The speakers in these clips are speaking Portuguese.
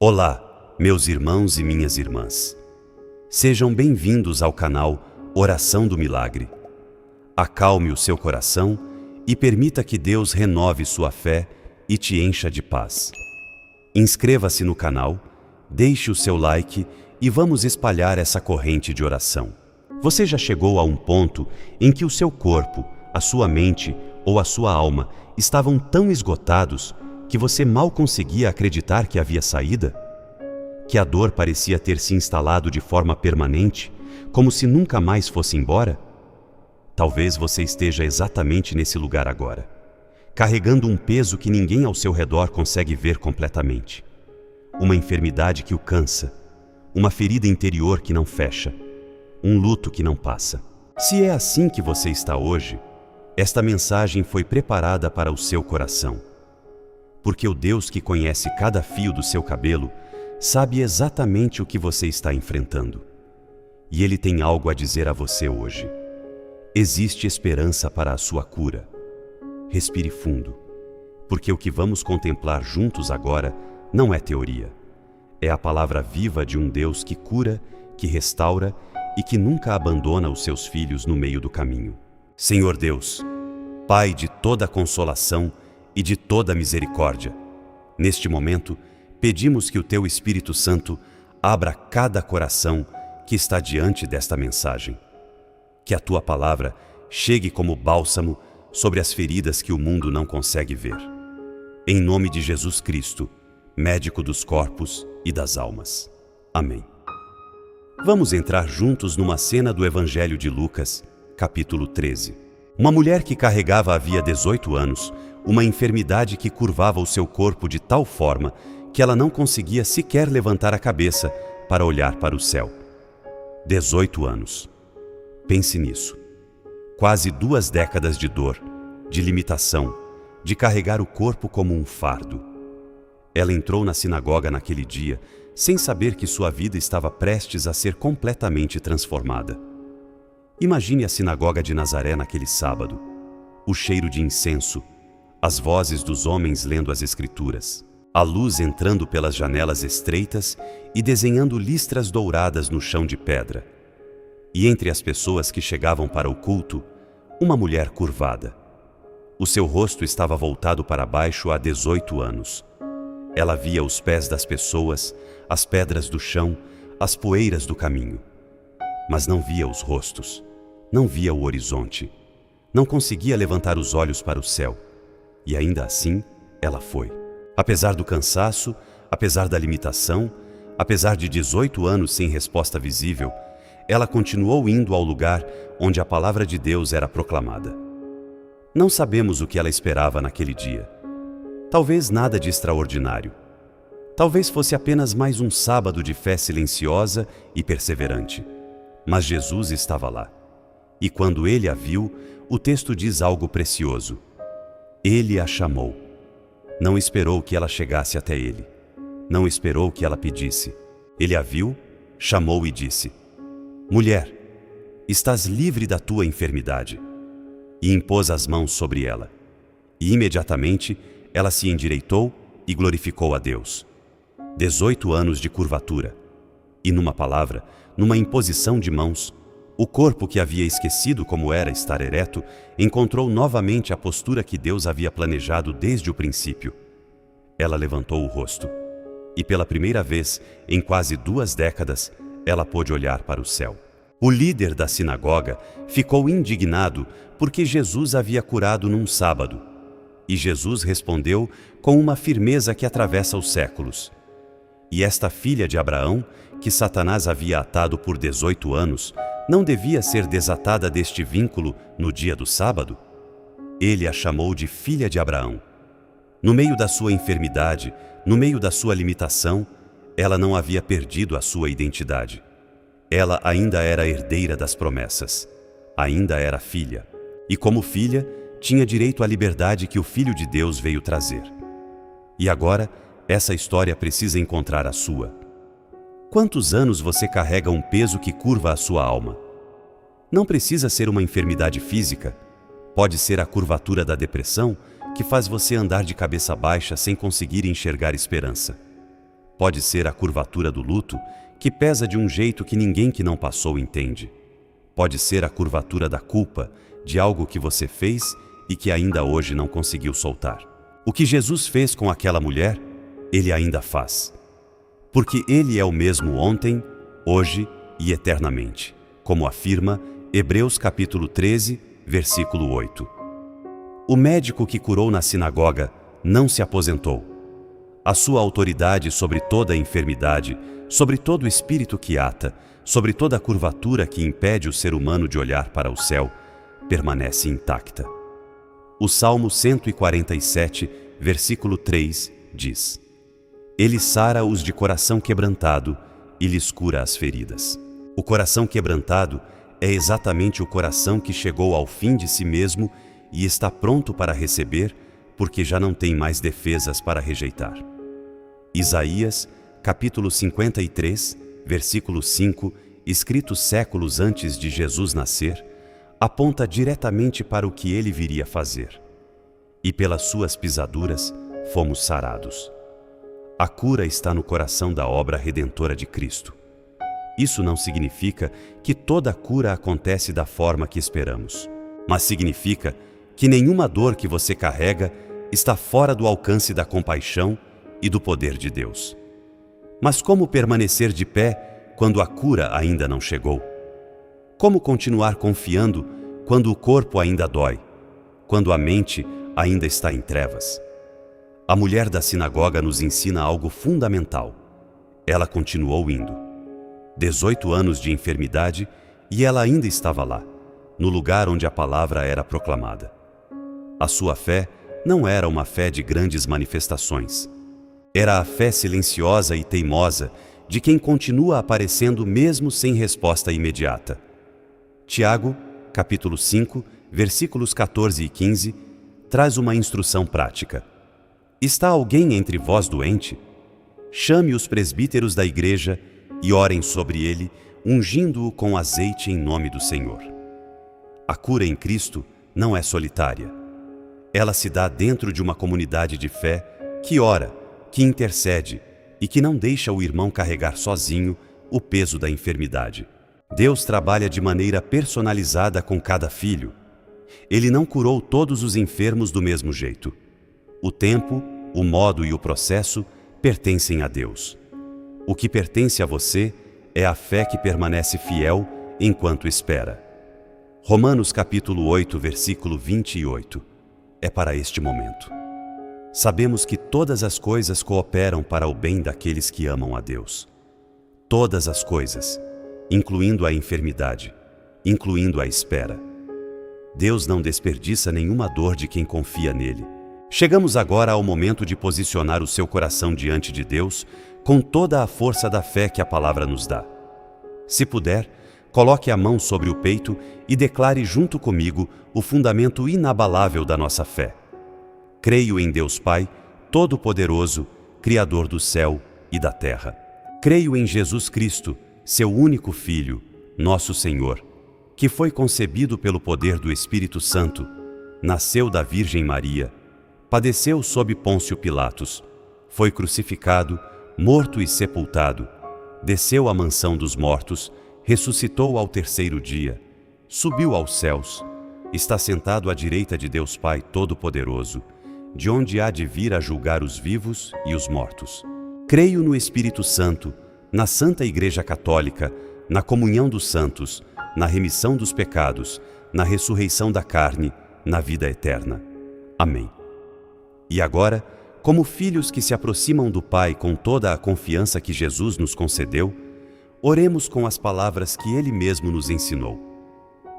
Olá, meus irmãos e minhas irmãs. Sejam bem-vindos ao canal Oração do Milagre. Acalme o seu coração e permita que Deus renove sua fé e te encha de paz. Inscreva-se no canal, deixe o seu like e vamos espalhar essa corrente de oração. Você já chegou a um ponto em que o seu corpo, a sua mente ou a sua alma estavam tão esgotados que você mal conseguia acreditar que havia saída? Que a dor parecia ter se instalado de forma permanente, como se nunca mais fosse embora? Talvez você esteja exatamente nesse lugar agora, carregando um peso que ninguém ao seu redor consegue ver completamente. Uma enfermidade que o cansa, uma ferida interior que não fecha, um luto que não passa. Se é assim que você está hoje, esta mensagem foi preparada para o seu coração. Porque o Deus que conhece cada fio do seu cabelo sabe exatamente o que você está enfrentando. E Ele tem algo a dizer a você hoje. Existe esperança para a sua cura. Respire fundo, porque o que vamos contemplar juntos agora não é teoria. É a palavra viva de um Deus que cura, que restaura e que nunca abandona os seus filhos no meio do caminho. Senhor Deus, Pai de toda consolação e de toda misericórdia, neste momento, pedimos que o Teu Espírito Santo abra cada coração que está diante desta mensagem. Que a Tua palavra chegue como bálsamo sobre as feridas que o mundo não consegue ver. Em nome de Jesus Cristo, médico dos corpos e das almas. Amém. Vamos entrar juntos numa cena do Evangelho de Lucas, capítulo 13. Uma mulher que carregava havia 18 anos, uma enfermidade que curvava o seu corpo de tal forma que ela não conseguia sequer levantar a cabeça para olhar para o céu. 18 anos. Pense nisso. Quase 2 décadas de dor, de limitação, de carregar o corpo como um fardo. Ela entrou na sinagoga naquele dia, sem saber que sua vida estava prestes a ser completamente transformada. Imagine a sinagoga de Nazaré naquele sábado, o cheiro de incenso, as vozes dos homens lendo as Escrituras, a luz entrando pelas janelas estreitas e desenhando listras douradas no chão de pedra. E entre as pessoas que chegavam para o culto, uma mulher curvada. O seu rosto estava voltado para baixo há 18 anos. Ela via os pés das pessoas, as pedras do chão, as poeiras do caminho. Mas não via os rostos, não via o horizonte, não conseguia levantar os olhos para o céu. E ainda assim, ela foi. Apesar do cansaço, apesar da limitação, apesar de 18 anos sem resposta visível, ela continuou indo ao lugar onde a palavra de Deus era proclamada. Não sabemos o que ela esperava naquele dia. Talvez nada de extraordinário. Talvez fosse apenas mais um sábado de fé silenciosa e perseverante. Mas Jesus estava lá. E quando ele a viu, o texto diz algo precioso. Ele a chamou. Não esperou que ela chegasse até ele. Não esperou que ela pedisse. Ele a viu, chamou e disse: Mulher, estás livre da tua enfermidade. E impôs as mãos sobre ela. E imediatamente ela se endireitou e glorificou a Deus. 18 anos de curvatura. E numa palavra, numa imposição de mãos, o corpo que havia esquecido como era estar ereto, encontrou novamente a postura que Deus havia planejado desde o princípio. Ela levantou o rosto. E pela primeira vez, em quase 2 décadas, ela pôde olhar para o céu. O líder da sinagoga ficou indignado porque Jesus havia curado num sábado. E Jesus respondeu com uma firmeza que atravessa os séculos. E esta filha de Abraão, que Satanás havia atado por 18 anos, não devia ser desatada deste vínculo no dia do sábado? Ele a chamou de filha de Abraão. No meio da sua enfermidade, no meio da sua limitação, ela não havia perdido a sua identidade. Ela ainda era herdeira das promessas, ainda era filha. E como filha, tinha direito à liberdade que o Filho de Deus veio trazer. E agora, essa história precisa encontrar a sua. Quantos anos você carrega um peso que curva a sua alma? Não precisa ser uma enfermidade física. Pode ser a curvatura da depressão que faz você andar de cabeça baixa sem conseguir enxergar esperança. Pode ser a curvatura do luto, que pesa de um jeito que ninguém que não passou entende. Pode ser a curvatura da culpa, de algo que você fez e que ainda hoje não conseguiu soltar. O que Jesus fez com aquela mulher, Ele ainda faz. Porque Ele é o mesmo ontem, hoje e eternamente, como afirma Hebreus capítulo 13, versículo 8. O médico que curou na sinagoga não se aposentou. A sua autoridade sobre toda a enfermidade, sobre todo o espírito que ata, sobre toda a curvatura que impede o ser humano de olhar para o céu, permanece intacta. O Salmo 147, versículo 3, diz: Ele sara os de coração quebrantado e lhes cura as feridas. O coração quebrantado é exatamente o coração que chegou ao fim de si mesmo e está pronto para receber, porque já não tem mais defesas para rejeitar. Isaías, capítulo 53, versículo 5, escrito séculos antes de Jesus nascer, aponta diretamente para o que ele viria fazer. E pelas suas pisaduras fomos sarados. A cura está no coração da obra redentora de Cristo. Isso não significa que toda cura acontece da forma que esperamos, mas significa que nenhuma dor que você carrega está fora do alcance da compaixão e do poder de Deus. Mas como permanecer de pé quando a cura ainda não chegou? Como continuar confiando quando o corpo ainda dói, quando a mente ainda está em trevas? A mulher da sinagoga nos ensina algo fundamental. Ela continuou indo. 18 anos de enfermidade e ela ainda estava lá, no lugar onde a palavra era proclamada. A sua fé não era uma fé de grandes manifestações. Era a fé silenciosa e teimosa de quem continua aparecendo mesmo sem resposta imediata. Tiago, capítulo 5, versículos 14 e 15, traz uma instrução prática. Está alguém entre vós doente? Chame os presbíteros da igreja e orem sobre ele, ungindo-o com azeite em nome do Senhor. A cura em Cristo não é solitária. Ela se dá dentro de uma comunidade de fé que ora, que intercede e que não deixa o irmão carregar sozinho o peso da enfermidade. Deus trabalha de maneira personalizada com cada filho. Ele não curou todos os enfermos do mesmo jeito. O tempo, o modo e o processo pertencem a Deus. O que pertence a você é a fé que permanece fiel enquanto espera. Romanos capítulo 8, versículo 28. É para este momento. Sabemos que todas as coisas cooperam para o bem daqueles que amam a Deus. Todas as coisas, incluindo a enfermidade, incluindo a espera. Deus não desperdiça nenhuma dor de quem confia nele. Chegamos agora ao momento de posicionar o seu coração diante de Deus com toda a força da fé que a palavra nos dá. Se puder, coloque a mão sobre o peito e declare junto comigo o fundamento inabalável da nossa fé. Creio em Deus Pai, Todo-Poderoso, Criador do céu e da terra. Creio em Jesus Cristo, seu único Filho, nosso Senhor, que foi concebido pelo poder do Espírito Santo, nasceu da Virgem Maria, padeceu sob Pôncio Pilatos, foi crucificado, morto e sepultado, desceu à mansão dos mortos, ressuscitou ao terceiro dia, subiu aos céus, está sentado à direita de Deus Pai Todo-Poderoso, de onde há de vir a julgar os vivos e os mortos. Creio no Espírito Santo, na Santa Igreja Católica, na comunhão dos santos, na remissão dos pecados, na ressurreição da carne, na vida eterna. Amém. E agora, como filhos que se aproximam do Pai com toda a confiança que Jesus nos concedeu, oremos com as palavras que Ele mesmo nos ensinou.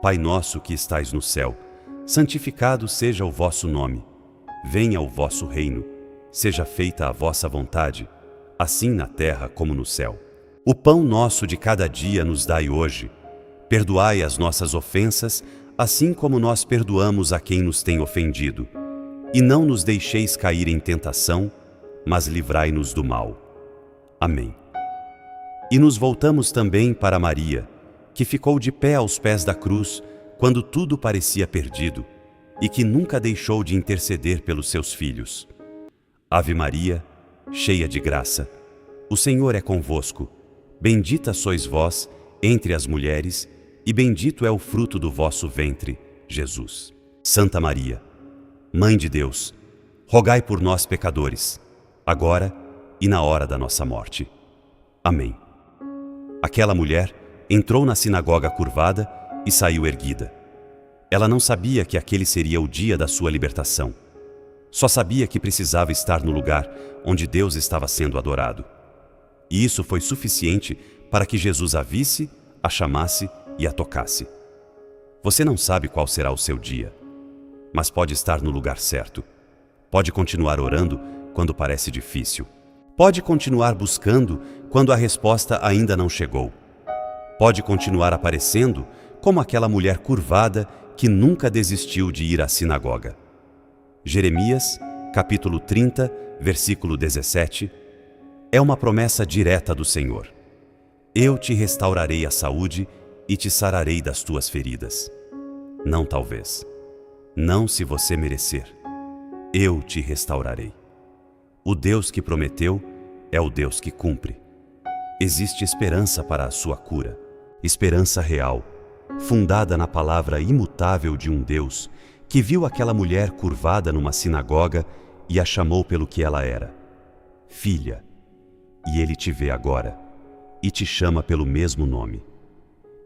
Pai nosso que estais no céu, santificado seja o vosso nome. Venha o vosso reino, seja feita a vossa vontade, assim na terra como no céu. O pão nosso de cada dia nos dai hoje. Perdoai as nossas ofensas, assim como nós perdoamos a quem nos tem ofendido. E não nos deixeis cair em tentação, mas livrai-nos do mal. Amém. E nos voltamos também para Maria, que ficou de pé aos pés da cruz, quando tudo parecia perdido, e que nunca deixou de interceder pelos seus filhos. Ave Maria, cheia de graça, O Senhor é convosco. Bendita sois vós entre as mulheres, e bendito é o fruto do vosso ventre, Jesus. Santa Maria, Mãe de Deus, rogai por nós, pecadores, agora e na hora da nossa morte. Amém. Aquela mulher entrou na sinagoga curvada e saiu erguida. Ela não sabia que aquele seria o dia da sua libertação. Só sabia que precisava estar no lugar onde Deus estava sendo adorado. E isso foi suficiente para que Jesus a visse, a chamasse e a tocasse. Você não sabe qual será o seu dia, mas pode estar no lugar certo. Pode continuar orando quando parece difícil. Pode continuar buscando quando a resposta ainda não chegou. Pode continuar aparecendo como aquela mulher curvada que nunca desistiu de ir à sinagoga. Jeremias, capítulo 30, versículo 17, é uma promessa direta do Senhor. Eu te restaurarei a saúde e te sararei das tuas feridas. Não talvez. Não se você merecer. Eu te restaurarei. O Deus que prometeu é o Deus que cumpre. Existe esperança para a sua cura. Esperança real, fundada na palavra imutável de um Deus que viu aquela mulher curvada numa sinagoga e a chamou pelo que ela era. Filha. E Ele te vê agora e te chama pelo mesmo nome.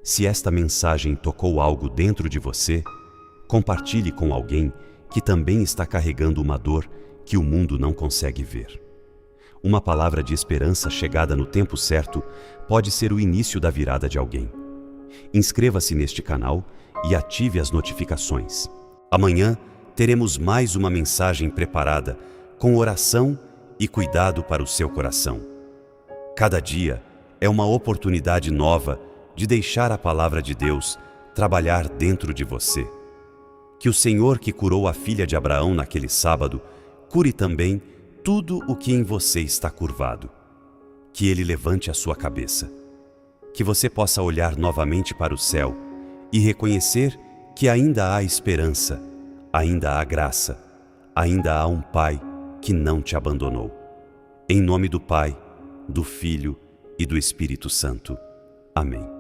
Se esta mensagem tocou algo dentro de você, compartilhe com alguém que também está carregando uma dor que o mundo não consegue ver. Uma palavra de esperança chegada no tempo certo pode ser o início da virada de alguém. Inscreva-se neste canal e ative as notificações. Amanhã teremos mais uma mensagem preparada com oração e cuidado para o seu coração. Cada dia é uma oportunidade nova de deixar a palavra de Deus trabalhar dentro de você. Que o Senhor que curou a filha de Abraão naquele sábado, cure também tudo o que em você está curvado. Que Ele levante a sua cabeça. Que você possa olhar novamente para o céu e reconhecer que ainda há esperança, ainda há graça, ainda há um Pai que não te abandonou. Em nome do Pai, do Filho e do Espírito Santo. Amém.